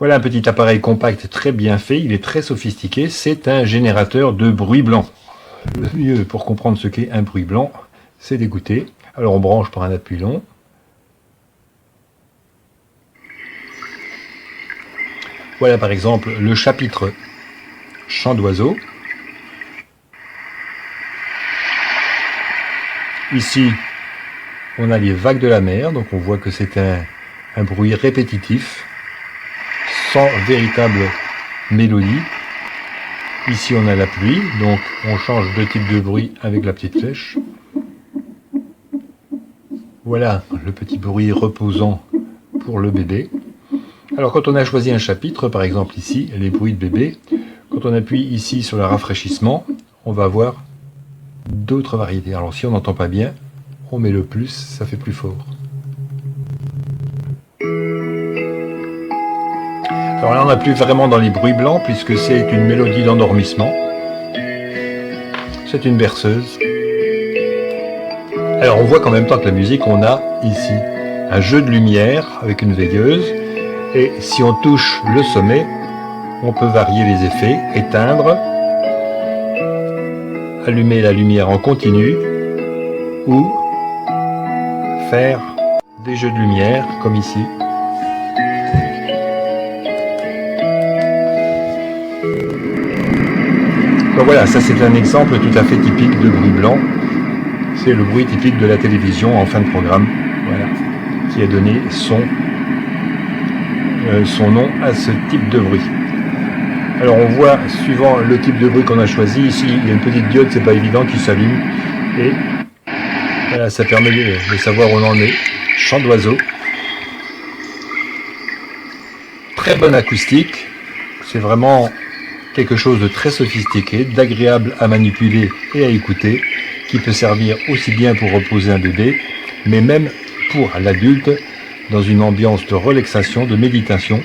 Voilà un petit appareil compact très bien fait, il est très sophistiqué, c'est un générateur de bruit blanc. Le mieux pour comprendre ce qu'est un bruit blanc, c'est d'écouter. Alors on branche par un appui long. Voilà par exemple le chapitre chant d'oiseaux. Ici, on a les vagues de la mer, donc on voit que c'est un bruit répétitif, sans véritable mélodie. Ici, on a la pluie, donc on change de type de bruit avec la petite flèche. Voilà le petit bruit reposant pour le bébé. Alors quand on a choisi un chapitre, par exemple ici, les bruits de bébé, quand on appuie ici sur le rafraîchissement, on va avoir d'autres variétés. Alors si on n'entend pas bien, on met le plus, ça fait plus fort. Alors là on n'est plus vraiment dans les bruits blancs puisque c'est une mélodie d'endormissement. C'est une berceuse. Alors on voit qu'en même temps que la musique, on a ici un jeu de lumière avec une veilleuse. Et si on touche le sommet, on peut varier les effets, éteindre, allumer la lumière en continu ou faire des jeux de lumière comme ici. Donc voilà, ça c'est un exemple tout à fait typique de bruit blanc. C'est le bruit typique de la télévision en fin de programme, voilà, qui a donné son nom à ce type de bruit. Alors on voit, suivant le type de bruit qu'on a choisi, ici il y a une petite diode, c'est pas évident, qui s'allume. Et voilà, ça permet de savoir où on en est. Chant d'oiseaux. Très bonne acoustique. C'est vraiment quelque chose de très sophistiqué, d'agréable à manipuler et à écouter, qui peut servir aussi bien pour reposer un bébé, mais même pour l'adulte, dans une ambiance de relaxation, de méditation,